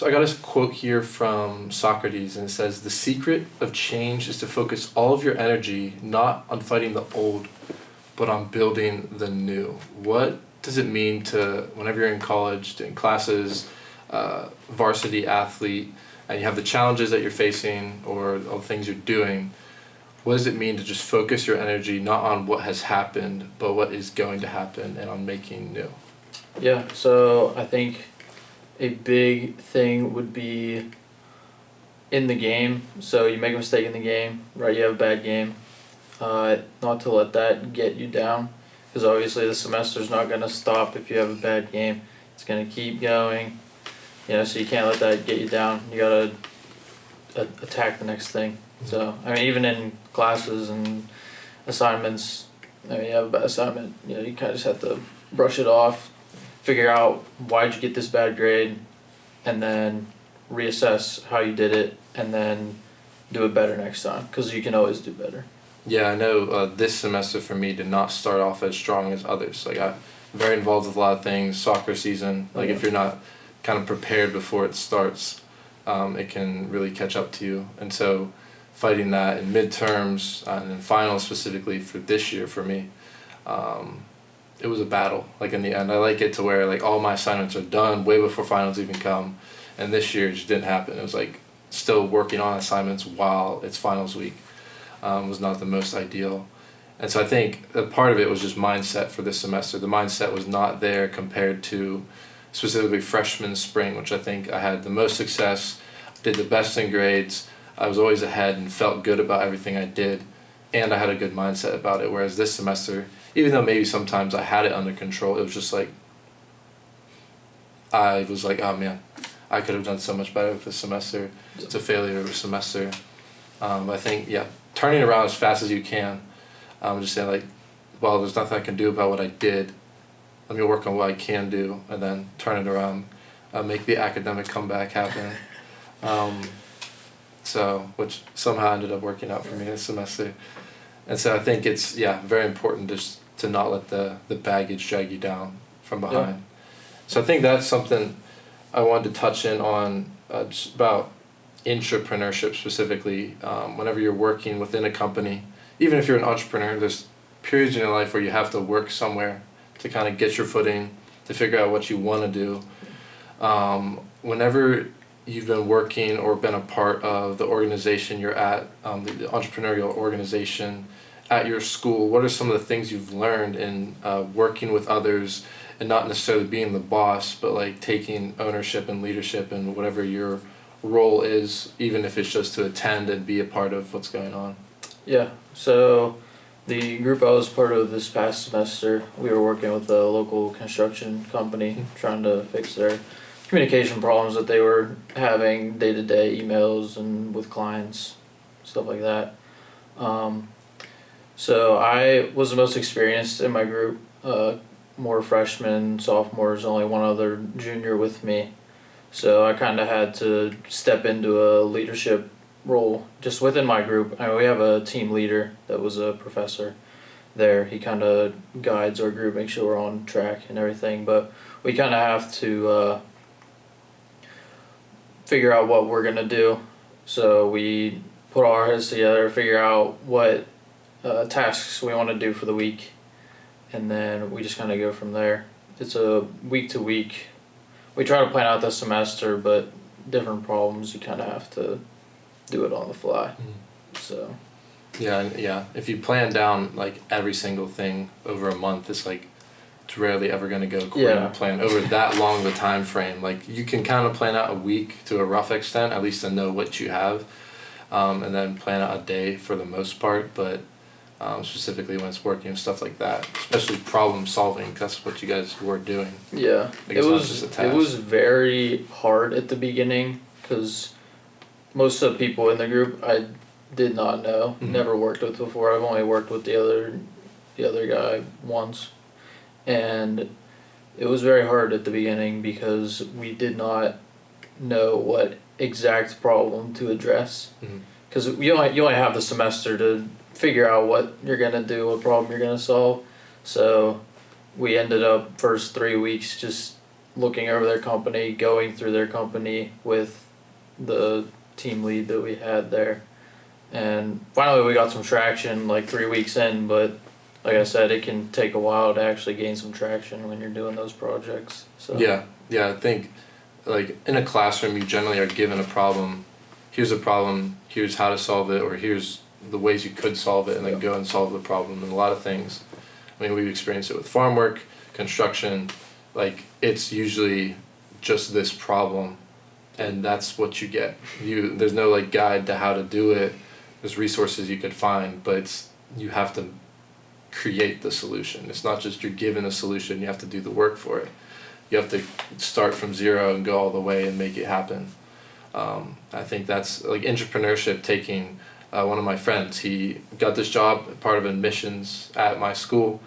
So I got a quote here from Socrates, and it says, "The secret of change is to focus all of your energy not on fighting the old, but on building the new." What does it mean to, whenever you're in college, doing classes, varsity athlete, and you have the challenges that you're facing or all the things you're doing, what does it mean to just focus your energy not on what has happened, but what is going to happen and on making new? Yeah, so I think a big thing would be in the game. So you make a mistake in the game, right? You have a bad game. Not to let that get you down, because obviously the semester's not going to stop if you have a bad game. It's going to keep going, so you can't let that get you down. You got to attack the next thing. So, I mean, even in classes and assignments, you have a bad assignment, you kind of just have to brush it off, figure out why'd you get this bad grade, and then reassess how you did it, and then do it better next time, because you can always do better. Yeah, I know this semester for me did not start off as strong as others. Like, I'm very involved with a lot of things, soccer season. Like, if you're not kind of prepared before it starts, it can really catch up to you. And so fighting that in midterms and in finals specifically for this year for me, it was a battle. Like, in the end, I like it to where like all my assignments are done way before finals even come, and this year it just didn't happen. It was like still working on assignments while it's finals week. Was not the most ideal. And so I think a part of it was just mindset for this semester. The mindset was not there compared to specifically freshman spring, which I think I had the most success, did the best in grades. I was always ahead and felt good about everything I did, and I had a good mindset about it. Whereas this semester, even though maybe sometimes I had it under control, it was just like, I was like, oh man, I could have done so much better with this semester. It's a failure of a semester. I think, turning around as fast as you can. Just saying like, well, there's nothing I can do about what I did. Let me work on what I can do, and then turn it around, make the academic comeback happen. Which somehow ended up working out for me this semester. And so I think it's, very important just to not let the baggage drag you down from behind. Yeah. So I think that's something I wanted to touch in on, just about intrapreneurship specifically. Whenever you're working within a company, even if you're an entrepreneur, there's periods in your life where you have to work somewhere to kind of get your footing, to figure out what you want to do. Whenever you've been working or been a part of the organization you're at, the entrepreneurial organization at your school, what are some of the things you've learned in working with others and not necessarily being the boss, but like taking ownership and leadership and whatever your role is, even if it's just to attend and be a part of what's going on? Yeah, so the group I was part of this past semester, we were working with a local construction company trying to fix their communication problems that they were having day-to-day emails and with clients, stuff like that. So I was the most experienced in my group, more freshmen, sophomores, only one other junior with me. So I kind of had to step into a leadership role just within my group. I mean, we have a team leader that was a professor there. He kind of guides our group, makes sure we're on track and everything. But we kind of have to figure out what we're going to do. So we put all our heads together, figure out what tasks we want to do for the week, and then we just kind of go from there. It's a week-to-week. We try to plan out the semester, but different problems, you kind of have to do it on the fly. So. Yeah. If you plan down like every single thing over a month, it's rarely ever going to go according to plan over that long of a time frame. Like, you can kind of plan out a week to a rough extent, at least to know what you have, and then plan out a day for the most part. But specifically when it's working and stuff like that, especially problem solving, that's what you guys were doing. Yeah, it was very hard at the beginning because most of the people in the group I did not know, never worked with before. I've only worked with the other guy once, and it was very hard at the beginning because we did not know what exact problem to address. Because you only have the semester to figure out what you're going to do, what problem you're going to solve. So we ended up first 3 weeks just looking over their company, going through their company with the team lead that we had there. And finally we got some traction like 3 weeks in, but like I said, it can take a while to actually gain some traction when you're doing those projects. So Yeah, I think like in a classroom you generally are given a problem. Here's a problem, here's how to solve it, or here's the ways you could solve it, and then go and solve the problem. And a lot of things, I mean, we've experienced it with farm work, construction, like it's usually just this problem, and that's what you get. There's no like guide to how to do it. There's resources you could find, but you have to create the solution. It's not just you're given a solution, you have to do the work for it. You have to start from zero and go all the way and make it happen. I think that's like entrepreneurship. Taking one of my friends, he got this job, part of admissions at my school,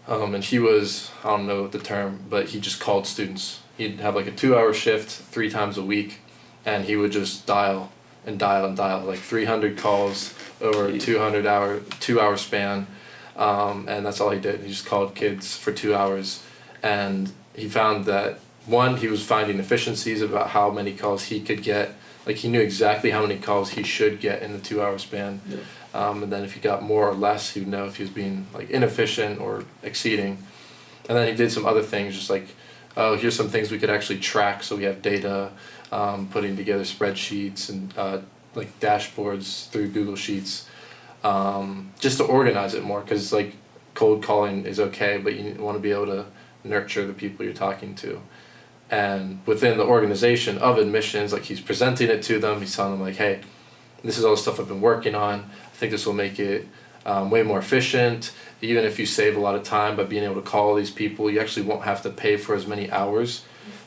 and he was, I don't know the term, but he just called students. He'd have like a 2-hour shift 3 times a week, and he would just dial and dial and dial, like 300 calls over a 2-hour span, and that's all he did. He just called kids for 2 hours, and he found that one, he was finding efficiencies about how many calls he could get. Like he knew exactly how many calls he should get in the 2-hour span. Yeah. And then if he got more or less, he would know if he was being like inefficient or exceeding. And then he did some other things, just like, oh, here's some things we could actually track, so we have data, putting together spreadsheets and like dashboards through Google Sheets, just to organize it more, because like cold calling is okay, but you want to be able to nurture the people you're talking to. And within the organization of admissions, like he's presenting it to them, he's telling them like, hey, this is all the stuff I've been working on. I think this will make it way more efficient. Even if you save a lot of time by being able to call these people, you actually won't have to pay for as many hours.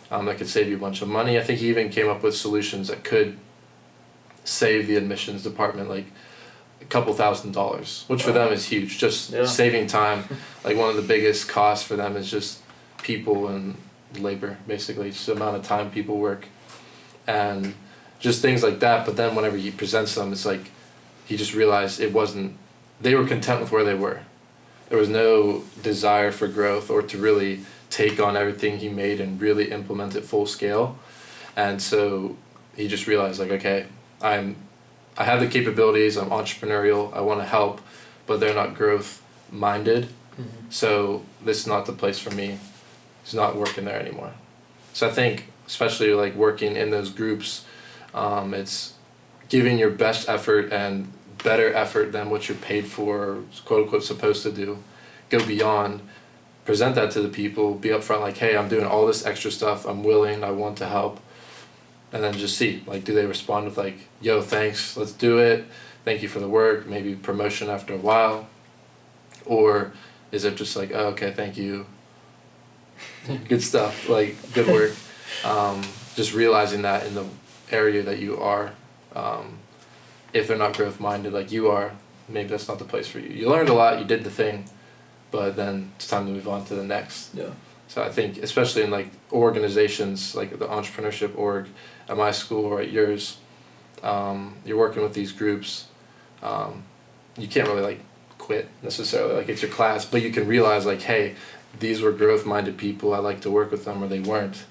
That could save you a bunch of money. I think he even came up with solutions that could save the admissions department like a couple $1,000s, which for them is huge. Just saving time. Like one of the biggest costs for them is just people and labor, basically, just the amount of time people work, and just things like that. But then whenever he presents them, it's like he just realized they were content with where they were. There was no desire for growth or to really take on everything he made and really implement it full scale. And so he just realized like, okay, I have the capabilities, I'm entrepreneurial, I want to help, but they're not growth minded. So this is not the place for me. He's not working there anymore. So I think, especially like working in those groups, it's giving your best effort and better effort than what you're paid for, quote unquote, supposed to do. Go beyond, present that to the people, be upfront like, hey, I'm doing all this extra stuff, I'm willing, I want to help. And then just see, like, do they respond with like, yo, thanks, let's do it, thank you for the work, maybe promotion after a while. Or is it just like, oh, okay, thank you, good stuff, like good work. Just realizing that in the area that you are, if they're not growth minded like you are, maybe that's not the place for you. You learned a lot, you did the thing, but then it's time to move on to the next. Yeah. So I think especially in like organizations like the entrepreneurship org at my school or at yours, you're working with these groups, you can't really like quit necessarily, like it's your class, but you can realize like, hey, these were growth minded people, I like to work with them, or they weren't,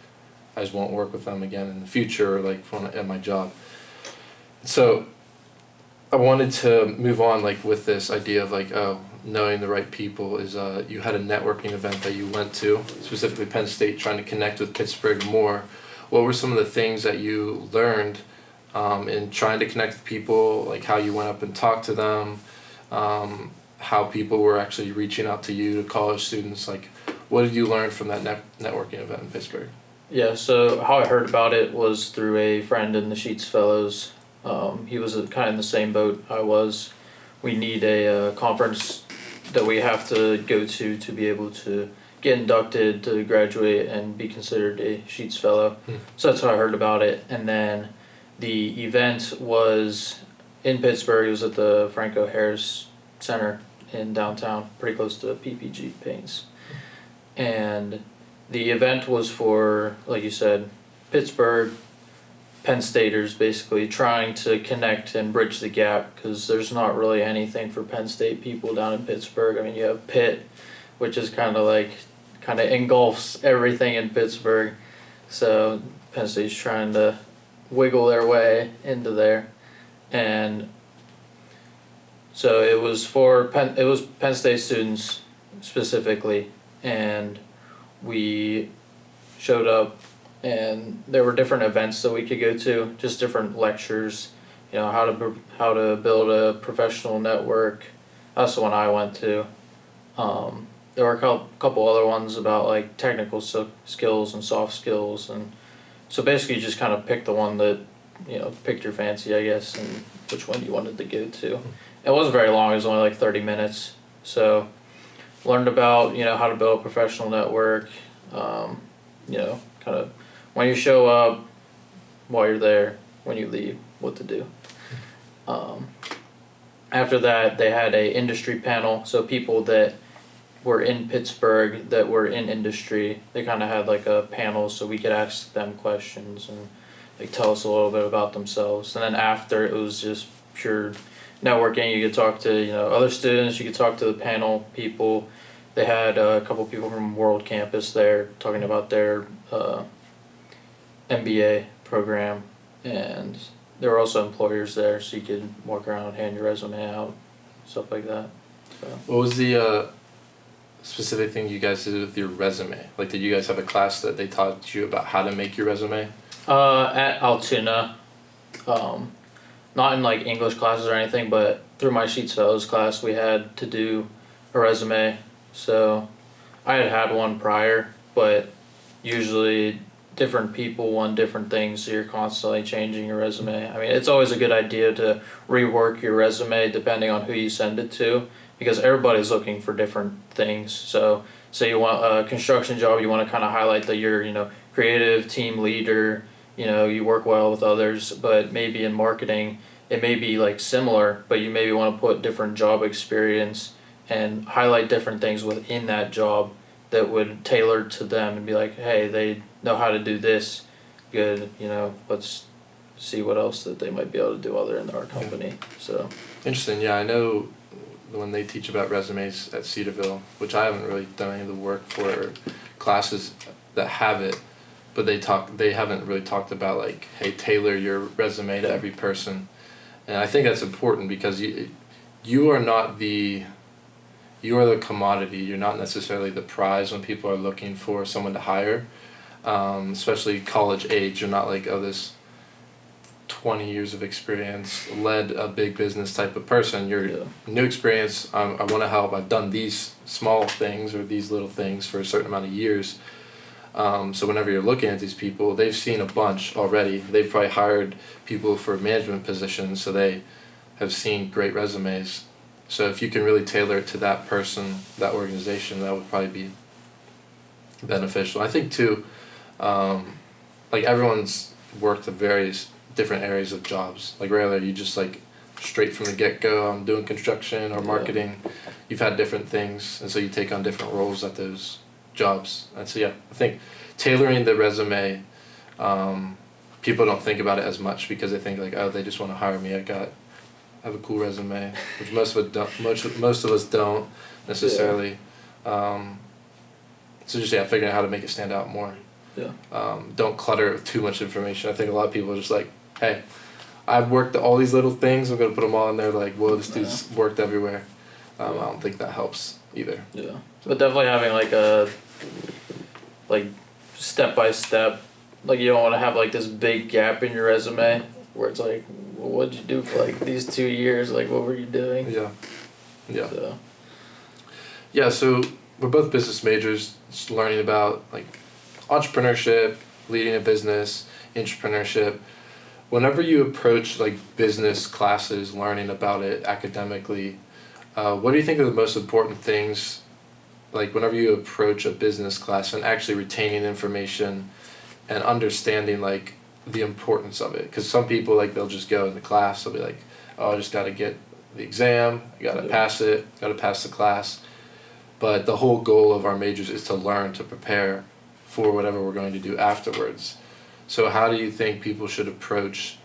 I just won't work with them again in the future, or like at my job. So I wanted to move on like with this idea of like, oh, knowing the right people is, you had a networking event that you went to, specifically Penn State, trying to connect with Pittsburgh more. What were some of the things that you learned in trying to connect with people, like how you went up and talked to them, how people were actually reaching out to you, to college students, like what did you learn from that networking event in Pittsburgh? Yeah, so how I heard about it was through a friend in the Sheets Fellows. He was kind of in the same boat I was. We need a conference that we have to go to be able to get inducted, to graduate, and be considered a Sheets Fellow. So that's how I heard about it. And then the event was in Pittsburgh. It was at the Franco Harris Center in downtown, pretty close to PPG Paints. And the event was for, like you said, Pittsburgh, Penn Staters, basically trying to connect and bridge the gap, because there's not really anything for Penn State people down in Pittsburgh. I mean, you have Pitt, which is kind of like kind of engulfs everything in Pittsburgh. So Penn State's trying to wiggle their way into there, and so it was Penn State students specifically, and we showed up, and there were different events that we could go to, just different lectures, how to build a professional network. That's the one I went to. There were a couple other ones about like technical skills and soft skills, and so basically you just kind of pick the one that picked your fancy, I guess, and which one you wanted to go to. It wasn't very long. It was only like 30 minutes. So learned about how to build a professional network. Kind of when you show up, while you're there, when you leave, what to do. After that, they had a industry panel. So people that were in Pittsburgh that were in industry, they kind of had like a panel so we could ask them questions and like tell us a little bit about themselves. And then after, it was just pure networking. You could talk to other students. You could talk to the panel people. They had a couple people from World Campus there talking about their MBA program, and there were also employers there, so you could walk around, hand your resume out, stuff like that. So. What was the specific thing you guys did with your resume? Like, did you guys have a class that they taught you about how to make your resume? At Altoona, not in like English classes or anything, but through my sheet sales class, we had to do a resume. So I had one prior, but usually different people want different things, so you're constantly changing your resume. I mean, it's always a good idea to rework your resume depending on who you send it to, because everybody's looking for different things. So say you want a construction job, you want to kind of highlight that you're creative, team leader, you work well with others, but maybe in marketing it may be like similar, but you maybe want to put different job experience and highlight different things within that job that would tailor to them and be like, hey, they know how to do this good, let's see what else that they might be able to do other in our company. So interesting. Yeah, I know when they teach about resumes at Cedarville, which I haven't really done any of the work for classes that have it, but they haven't really talked about like, hey, tailor your resume to every person. And I think that's important because you are the commodity. You're not necessarily the prize when people are looking for someone to hire, especially college age. You're not like, this 20 years of experience, led a big business type of person. You're new experience. I want to help. I've done these small things or these little things for a certain amount of years. So whenever you're looking at these people, they've seen a bunch already. They've probably hired people for management positions, so they have seen great resumes. So if you can really tailor it to that person, that organization, that would probably be beneficial. I think too, like everyone's worked in various different areas of jobs. Like rarely you just like straight from the get-go, I'm doing construction or marketing. You've had different things, and so you take on different roles at those jobs. And so I think tailoring the resume, people don't think about it as much because they think like, they just want to hire me. I have a cool resume, which most of us don't necessarily. So just figuring out how to make it stand out more. Don't clutter it with too much information. I think a lot of people are just like, hey, I've worked all these little things, I'm gonna put them all in there. Like, whoa, this dude's worked everywhere. I don't think that helps either. Yeah, but definitely having like a step by step. Like you don't want to have like this big gap in your resume where it's like, well, what'd you do for like these 2 years? Like, what were you doing? Yeah. So we're both business majors, just learning about like entrepreneurship, leading a business, entrepreneurship. Whenever you approach like business classes, learning about it academically, what do you think are the most important things, like whenever you approach a business class and actually retaining information and understanding like the importance of it? Because some people, like, they'll just go in the class, they'll be like, I just got to get the exam, I got to pass it, got to pass the class. But the whole goal of our majors is to learn, to prepare for whatever we're going to do afterwards. So how do you think you should approach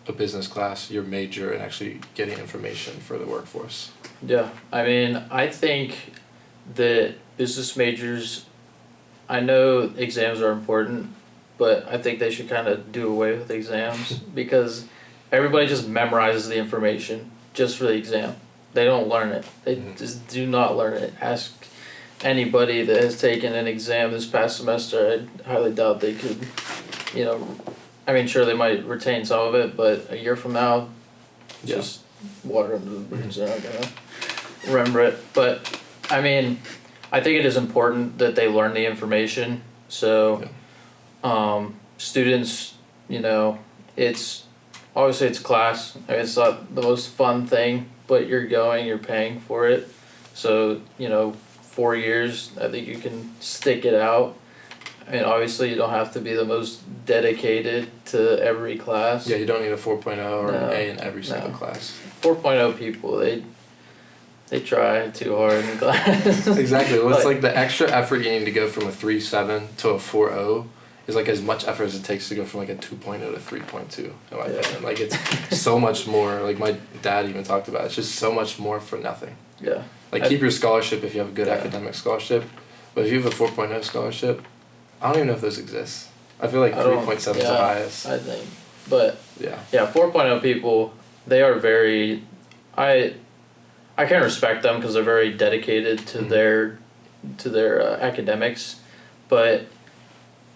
a business class, your major, and actually getting information for the workforce? Yeah, I mean, I think that business majors, I know exams are important, but I think they should kind of do away with exams because everybody just memorizes the information just for the exam. They don't learn it. They just do not learn it. Ask anybody that has taken an exam this past semester. I highly doubt they could, I mean, sure, they might retain some of it, but a year from now, just water under the bridge. They're not going to remember it. But, I mean, I think it is important that they learn the information. So, students, it's obviously it's class. I mean, it's not the most fun thing, but you're paying for it. So, 4 years, I think you can stick it out. I mean, obviously you don't have to be the most dedicated to every class. Yeah, you don't need a 4.0 or an A in every single class. 4.0 people, they try too hard in class. Exactly. Well, it's like the extra effort you need to go from a 3.7 to a 4.0 is like as much effort as it takes to go from like a 2.0 to 3.2, in my opinion. Like it's so much more, like my dad even talked about, it's just so much more for nothing. Yeah. Like keep your scholarship if you have a good academic scholarship, but if you have a 4.0 scholarship, I don't even know if those exist. I feel like 3.7 is the highest. I think. But yeah, 4.0 people, they are very, I can respect them because they're very dedicated to their academics, but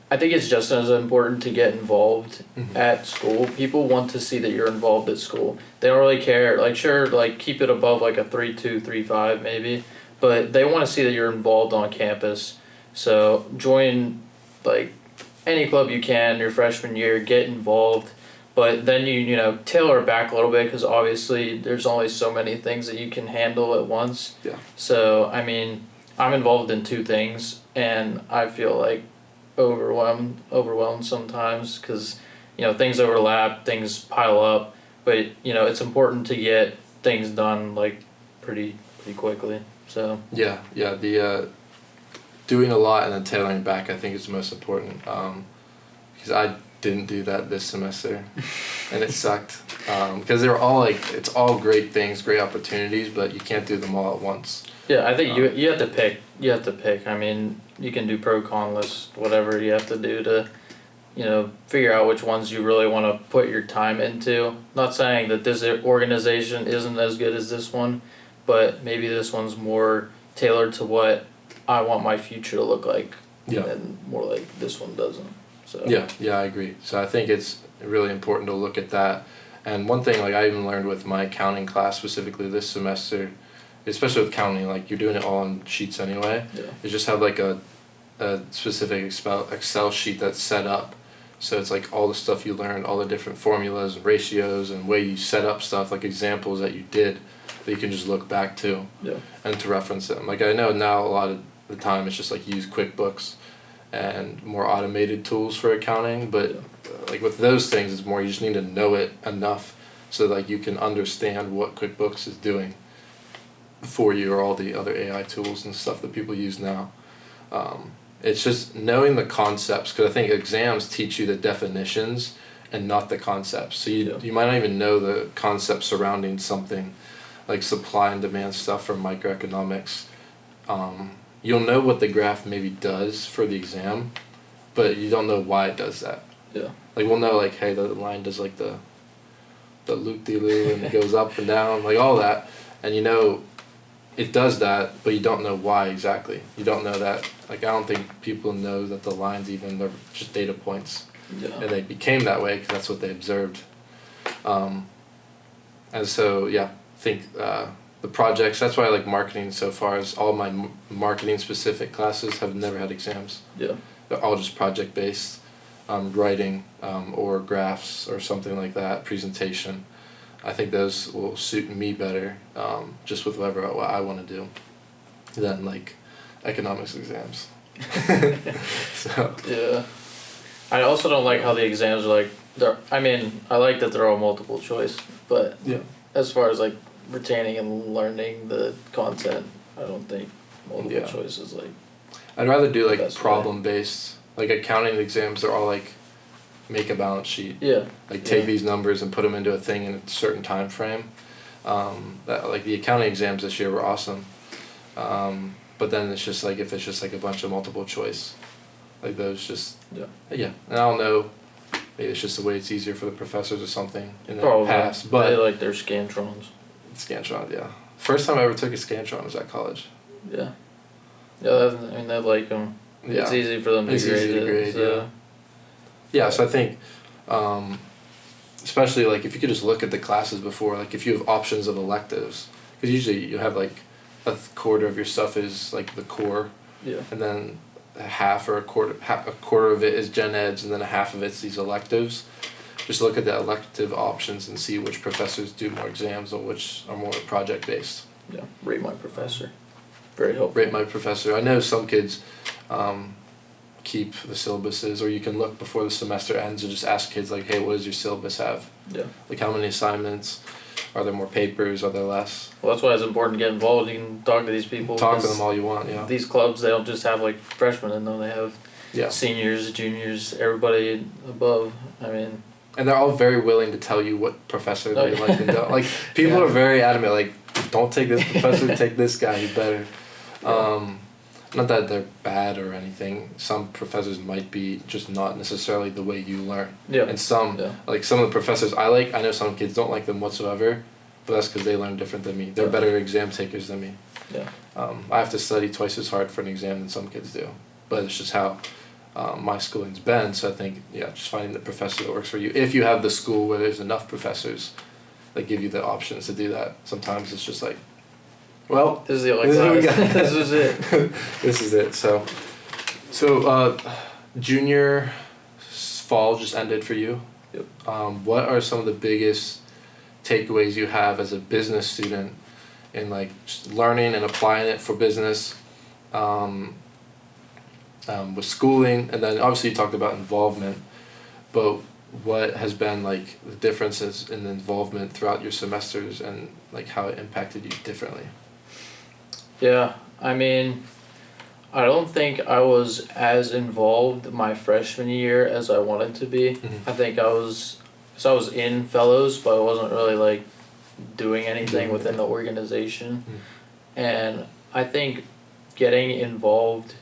I think it's just as important to get involved at school. People want to see that you're involved at school. They don't really care. Like, sure, like keep it above like a 3.2, 3.5 maybe, but they want to see that you're involved on campus. So join like any club you can your freshman year, get involved, but then you tailor it back a little bit because obviously there's only so many things that you can handle at once. Yeah. So I mean, I'm involved in 2 things, and I feel like overwhelmed sometimes because things overlap, things pile up, but it's important to get things done like pretty quickly. So the doing a lot and then tailoring back I think is the most important, because I didn't do that this semester and it sucked, because they're all it's all great things, great opportunities, but you can't do them all at once. Yeah, I think you have to pick. I mean, you can do pro con list, whatever you have to do to figure out which ones you really want to put your time into. Not saying that this organization isn't as good as this one, but maybe this one's more tailored to what I want my future to look like, and more like this one doesn't. So I agree. So I think it's really important to look at that. And one thing I even learned with my accounting class specifically this semester, especially with counting, you're doing it all on sheets anyway. Yeah. You just have a specific Excel sheet that's set up. So it's all the stuff you learned, all the different formulas and ratios and way you set up stuff, examples that you did that you can just look back to and to reference them. I know now a lot of the time it's just use QuickBooks and more automated tools for accounting, but with those things it's more you just need to know it enough so you can understand what QuickBooks is doing for you or all the other AI tools and stuff that people use now. It's just knowing the concepts, because I think exams teach you the definitions and not the concepts. So you might not even know the concepts surrounding something like supply and demand stuff from microeconomics. You'll know what the graph maybe does for the exam, but you don't know why it does that. Yeah. We'll know hey, the line does the loop-de-loo and it goes up and down, all that, and it does that, but you don't know why exactly. You don't know that. I don't think people know that the lines they're just data points. Yeah. And they became that way because that's what they observed. And so, I think the projects, that's why I like marketing so far, is all my marketing specific classes have never had exams. Yeah. They're all just project based, writing or graphs or something like that, presentation. I think those will suit me better, just with what I want to do, than economics exams. So. Yeah. I also don't like how the exams are I like that they're all multiple choice, but as far as retaining and learning the content, I don't think multiple choice is I'd rather do problem based. Accounting exams, they're all make a balance sheet. Yeah. Take these numbers and put them into a thing in a certain time frame. That the accounting exams this year were awesome. But then it's just like if it's just like a bunch of multiple choice, like those just Yeah. yeah. And I don't know, maybe it's just the way it's easier for the professors or something in the Probably. past. They But like their Scantrons. Scantron, yeah. First time I ever took a Scantron was at college. Yeah. Yeah, I mean, they like them. Yeah. It's easy for them to It's grade easy to it. grade, So. Yeah, so I think, especially like if you could just look at the classes before, like if you have options of electives, because usually you have like a quarter of your stuff is like the core, Yeah. and then a half or a quarter of it is gen eds, and then a half of it's these electives. Just look at the elective options and see which professors do more exams or which are more project based. Yeah. Rate my professor. Very helpful. Rate my professor. I know some kids keep the syllabuses, or you can look before the semester ends and just ask kids like, hey, what does your syllabus have? Yeah. Like how many assignments? Are there more papers? Are there less? Well, that's why it's important to get involved. You can talk to these people. Talk to them all you want, yeah. These clubs, they don't just have like freshmen in them. They have Yeah. seniors, juniors, everybody above. I mean. And they're all very willing to tell you what professor they like and don't. Like people Yeah. are very adamant. Like, don't take this professor. Take this guy. He's better. Yeah. Not that they're bad or anything. Some professors might be just not necessarily the way you learn. Yeah. And some, Yeah. like some of the professors I like, I know some kids don't like them whatsoever, but that's because they learn different than me. They're Yeah. better exam takers than me. Yeah. I have to study twice as hard for an exam than some kids do, but it's just how my schooling's been. So I think just finding the professor that works for you. If you have the school where there's enough professors that give you the options to do that, sometimes it's just like, well, This is the only this is what we class. got. This is it. This is it. So junior fall just ended for you. Yep. What are some of the biggest takeaways you have as a business student in like just learning and applying it for business, with schooling, and then obviously you talked about involvement, but what has been like the differences in the involvement throughout your semesters and like how it impacted you differently? Yeah, I mean, I don't think I was as involved my freshman year as I wanted to be. Mhm. I think I was in fellows, but I wasn't really like doing anything within the organization. And I think getting involved,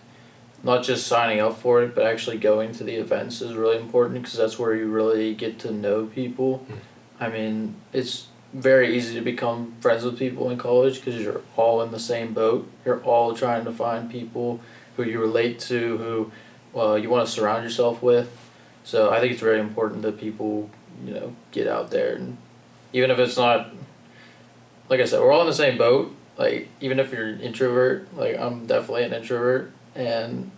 not just signing up for it, but actually going to the events is really important because that's where you really get to know people. I mean, it's very easy to become friends with people in college because you're all in the same boat. You're all trying to find people who you relate to, who you want to surround yourself with. So I think it's very important that people, get out there, and even if it's not, like I said, we're all in the same boat. Like even if you're an introvert, like I'm definitely an introvert, and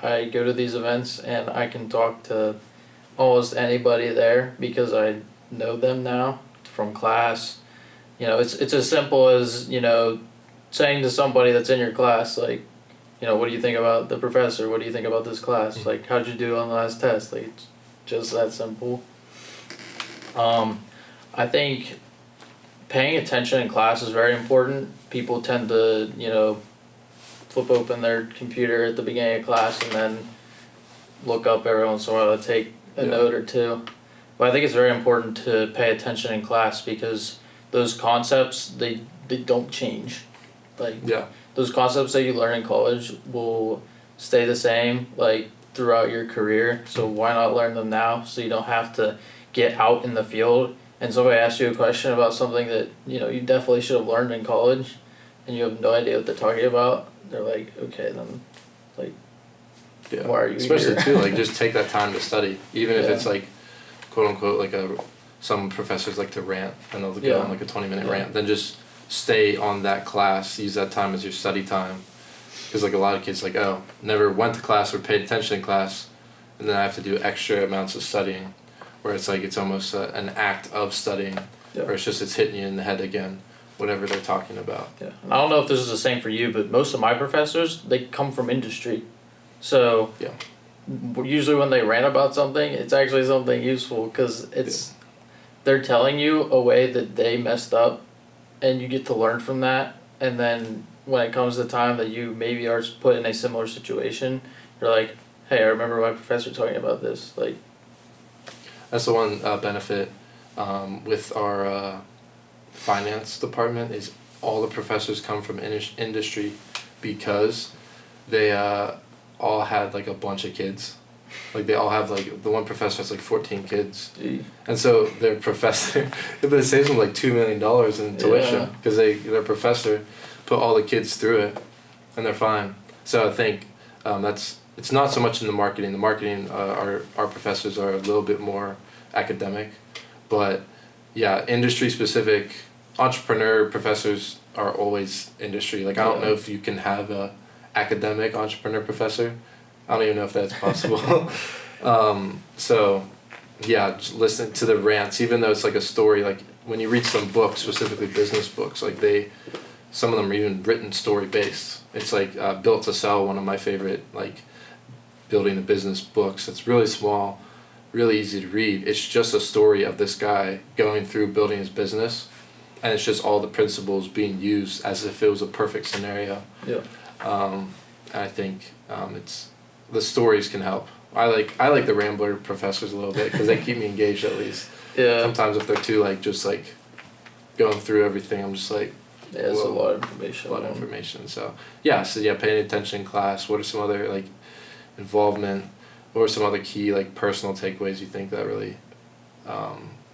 I go to these events and I can talk to almost anybody there because I know them now from class. It's as simple as, saying to somebody that's in your class, like, what do you think about the professor? What do you think about this class? Like, how'd you do on the last test? Like, it's just that simple. I think paying attention in class is very important. People tend to, flip open their computer at the beginning of class and then look up every once in a while to take a note or two. But I think it's very important to pay attention in class because those concepts, they don't change. Like, those concepts that you learn in college will stay the same, like, throughout your career. So why not learn them now so you don't have to get out in the field and somebody asks you a question about something that, you definitely should have learned in college and you have no idea what they're talking about. They're like, okay, then, like, why are you especially here? too, like, just take that time to study. Even if it's, like, quote-unquote, like, some professors like to rant, and they'll go on, like, a 20-minute rant. Then just stay on that class, use that time as your study time. Because, like, a lot of kids, like, never went to class or paid attention in class, and then I have to do extra amounts of studying, where it's, like, it's almost an act of studying, or it's hitting you in the head again. Whatever they're talking about. Yeah, and I don't know if this is the same for you, but most of my professors, they come from industry. So usually when they rant about something, it's actually something useful because they're telling you a way that they messed up and you get to learn from that. And then when it comes to time that you maybe are put in a similar situation, you're like, hey, I remember my professor talking about this. Like, that's the one benefit with our finance department is all the professors come from industry, because they all had like a bunch of kids. Like they all have like the one professor has like 14 kids, and so their professor, but it saves them like $2 million in tuition because their professor put all the kids through it, and they're fine. So I think it's not so much in the marketing. The marketing our professors are a little bit more academic, but yeah, industry specific entrepreneur professors are always industry. Like I don't know if you can have a academic entrepreneur professor. I don't even know if that's possible. So, yeah, just listen to the rants, even though it's like a story. Like when you read some books, specifically business books, like some of them are even written story based. It's like Built to Sell, one of my favorite like building a business books. It's really small, really easy to read. It's just a story of this guy going through building his business, and it's just all the principles being used as if it was a perfect scenario. Yeah. I think the stories can help. I like the Rambler professors a little bit because they keep me engaged at least. Yeah. Sometimes if they're too like just like going through everything, I'm just like. Yeah, it's a lot of information. A lot of information. So paying attention in class. What are some other like involvement? What are some other key like personal takeaways you think that really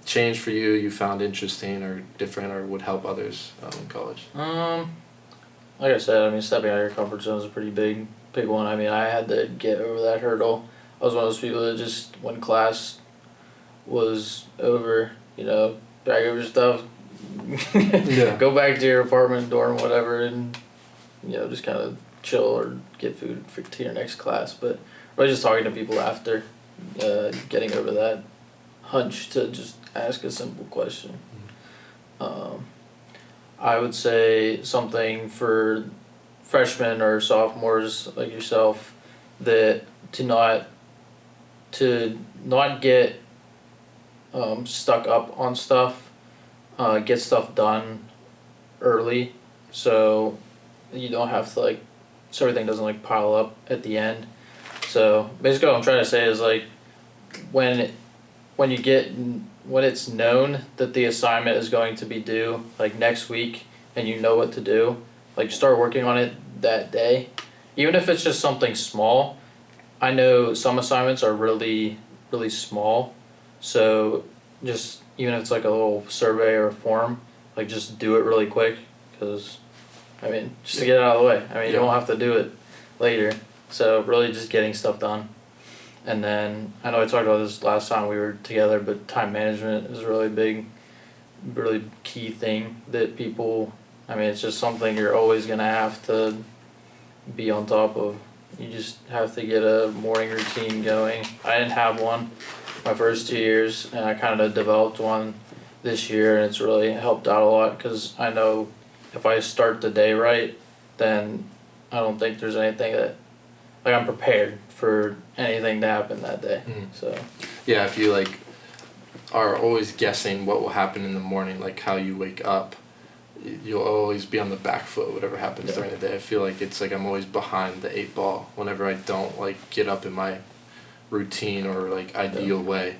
changed for you? You found interesting or different or would help others in college? Like I said, I mean, stepping out of your comfort zone is a pretty big one. I mean, I had to get over that hurdle. I was one of those people that just, when class was over, bag over stuff, go back to your apartment, dorm, whatever, and, just kind of chill or get food to your next class. But really just talking to people after, getting over that hunch to just ask a simple question. I would say something for freshmen or sophomores like yourself that to not get stuck up on stuff, get stuff done early so you don't have to so everything doesn't pile up at the end. So basically what I'm trying to say is when it's known that the assignment is going to be due next week and you know what to do, start working on it that day. Even if it's just something small. I know some assignments are really, really small. So just even if it's a little survey or a form, just do it really quick because, just to get it out of the way. You don't have to do it later. So really just getting stuff done. And then, I know I talked about this last time we were together, but time management is a really big, really key thing that people, it's just something you're always going to have to be on top of. You just have to get a morning routine going. I didn't have one my first 2 years, and I kind of developed one this year, and it's really helped out a lot because I know if I start the day right, then I don't think there's anything that, I'm prepared for anything to happen that day. So yeah, if you are always guessing what will happen in the morning, how you wake up, you'll always be on the back foot whatever happens during the day. I feel like it's I'm always behind the 8 ball whenever I don't get up in my routine or ideal way.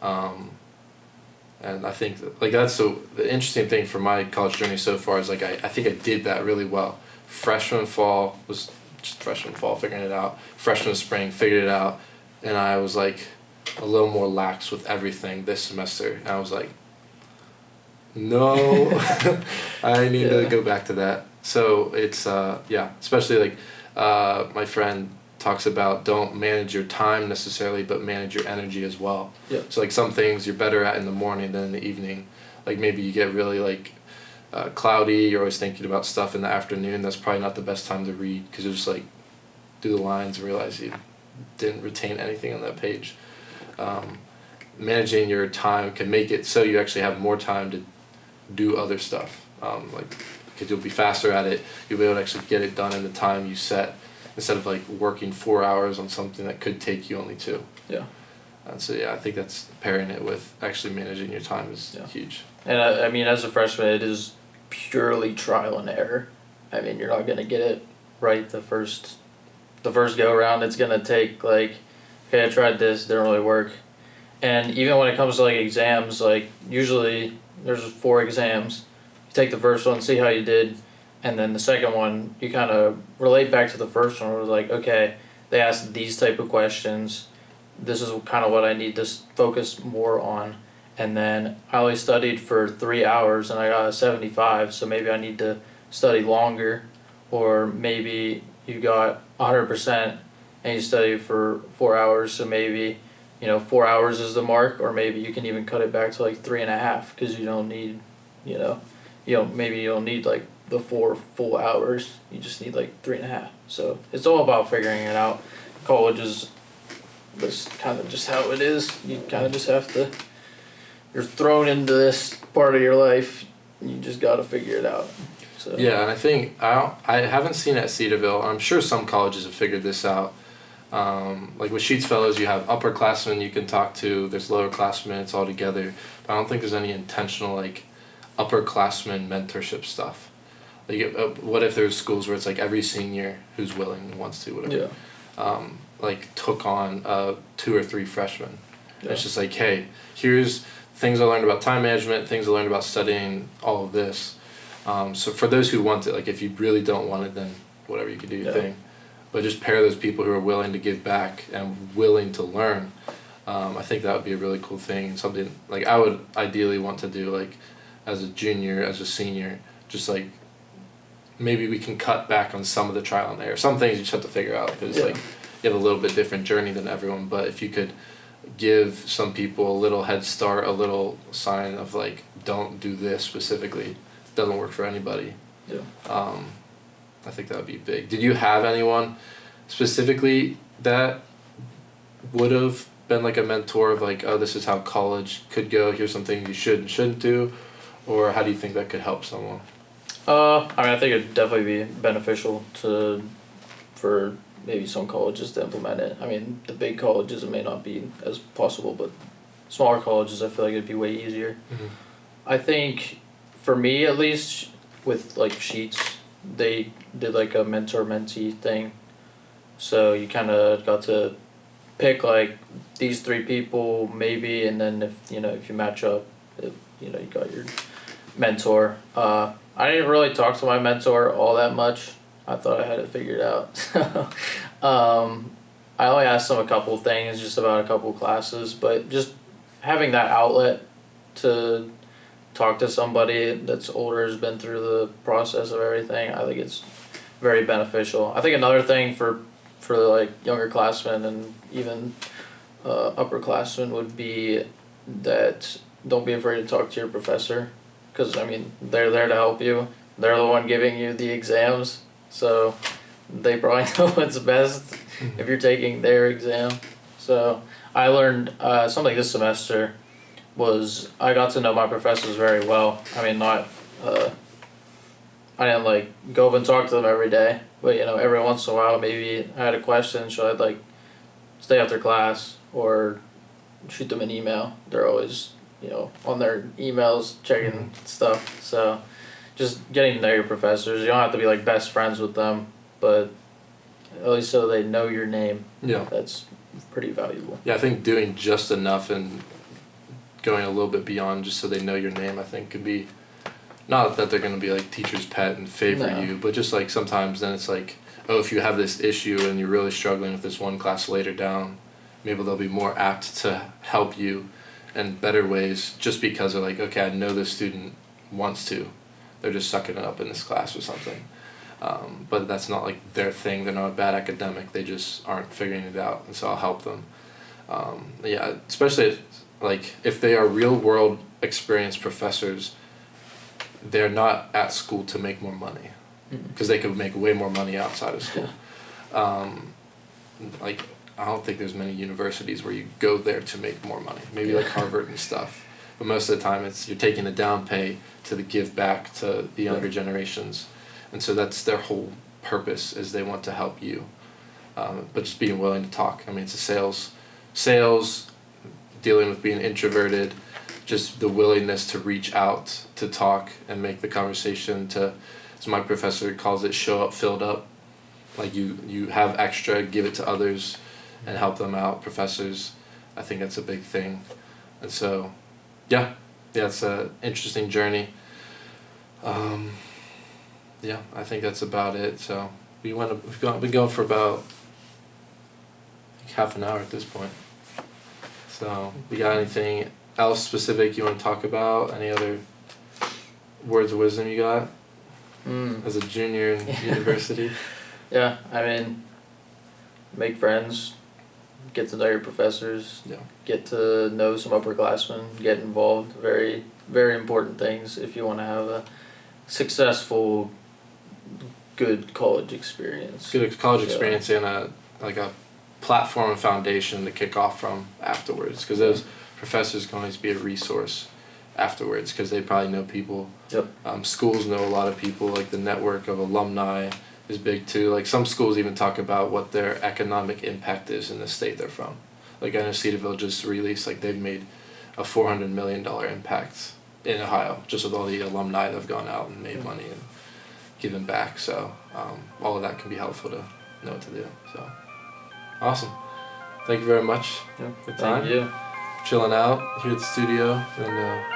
And I think that's the interesting thing for my college journey so far is I think I did that really well. Freshman fall was just freshman fall figuring it out. Freshman spring figured it out, and I was a little more lax with everything this semester. And I was no, I need to go back to that. So it's especially my friend talks about don't manage your time necessarily, but manage your energy as well. Yeah. So some things you're better at in the morning than in the evening. Maybe you get really cloudy, you're always thinking about stuff in the afternoon. That's probably not the best time to read because you just do the lines and realize you didn't retain anything on that page. Managing your time can make it so you actually have more time to do other stuff. Because you'll be faster at it, you'll be able to actually get it done in the time you set instead of working 4 hours on something that could take you only 2. Yeah. And so I think that's pairing it with actually managing your time is huge. And as a freshman, it is purely trial and error. You're not gonna get it right the first go around. It's gonna take okay, I tried this, didn't really work. And even when it comes to exams, usually there's 4 exams. You take the first one, see how you did, And then the second one, you kind of relate back to the first one. Where it was like, okay, they asked these type of questions. This is kind of what I need to focus more on. And then I only studied for 3 hours and I got a 75, so maybe I need to study longer. Or maybe you got 100% and you studied for 4 hours, so maybe 4 hours is the mark, or maybe you can even cut it back to like 3.5 because you don't need, maybe you don't need like the 4 full hours. You just need like 3.5. So it's all about figuring it out. College is kind of just how it is. You kind of just have to. You're thrown into this part of your life. You just got to figure it out. So. Yeah, and I think I haven't seen at Cedarville. I'm sure some colleges have figured this out. Like with Sheets Fellows, you have upperclassmen you can talk to. There's lowerclassmen. It's all together. But I don't think there's any intentional like upperclassmen mentorship stuff. Like, what if there's schools where it's like every senior who's willing and wants to, whatever. Yeah. Like took on 2 or 3 freshmen. Yeah. It's just like, hey, here's things I learned about time management, things I learned about studying, all of this. So for those who want it, like if you really don't want it, then whatever, you can do your thing. But just pair those people who are willing to give back and willing to learn. I think that would be a really cool thing. Something like I would ideally want to do, like as a junior, as a senior, just like maybe we can cut back on some of the trial and error. Some things you just have to figure out because like you have a little bit different journey than everyone. But if you could give some people a little head start, a little sign of like, don't do this specifically, it doesn't work for anybody. Yeah. I think that would be big. Did you have anyone specifically that would have been like a mentor of like, oh, this is how college could go, here's some things you should and shouldn't do, or how do you think that could help someone? I think it'd definitely be beneficial for maybe some colleges to implement it. I mean, the big colleges it may not be as possible, but smaller colleges I feel like it'd be way easier. Mm-hmm. I think for me at least with like Sheets, they did like a mentor-mentee thing. So you kind of got to pick like these 3 people maybe, and then if you match up, you got your mentor. I didn't really talk to my mentor all that much. I thought I had it figured out. I only asked him a couple of things, just about a couple of classes, but just having that outlet to talk to somebody that's older, has been through the process of everything, I think it's very beneficial. I think another thing for like younger classmen and even upperclassmen would be that don't be afraid to talk to your professor, because I mean they're there to help you. They're the one giving you the exams, so they probably know what's best if you're taking their exam. So I learned something this semester was I got to know my professors very well. I mean, not I didn't like go up and talk to them every day, but every once in a while maybe I had a question, so I'd like stay after class or shoot them an email. They're always on their emails checking stuff. So just getting to know your professors. You don't have to be like best friends with them, but at least so they know your name. Yeah. That's pretty valuable. Yeah, I think doing just enough and going a little bit beyond just so they know your name, I think could be, not that they're going to be like teacher's pet and favor you, but just like sometimes then it's like, oh, if you have this issue and you're really struggling with this one class later down, maybe they'll be more apt to help you in better ways just because they're like, okay, I know this student wants to. They're just sucking it up in this class or something. But that's not like their thing. They're not a bad academic. They just aren't figuring it out, and so I'll help them. Especially like if they are real world experienced professors, they're not at school to make more money, because they could make way more money outside of school. Like I don't think there's many universities where you go there to make more money. Maybe like Harvard and stuff. But most of the time it's you're taking the down pay to give back to the younger generations. And so that's their whole purpose, is they want to help you. But just being willing to talk. I mean, it's a sales, dealing with being introverted, just the willingness to reach out, to talk and make the conversation, to, as my professor calls it, show up filled up. Like you have extra, give it to others and help them out, professors. I think that's a big thing. And so, yeah, it's an interesting journey. Yeah, I think that's about it. So we've been going for about like half an hour at this point. So we got anything else specific you want to talk about? Any other words of wisdom you got as a junior in university? Yeah, I mean, make friends, get to know your professors, Yeah. get to know some upperclassmen, get involved. Very, very important things if you want to have a successful, good college experience. Good college So, experience and a platform and foundation to kick off from afterwards, because those professors can always be a resource afterwards because they probably know people. Yep. Schools know a lot of people. Like the network of alumni is big too. Like some schools even talk about what their economic impact is in the state they're from. Like I know Cedarville just released, like they've made a $400 million impact in Ohio just with all the alumni that have gone out and made money and given back. So all of that can be helpful to know what to do. So awesome. Thank you very much Yeah. for your time. Thank you. Chilling out here at the studio and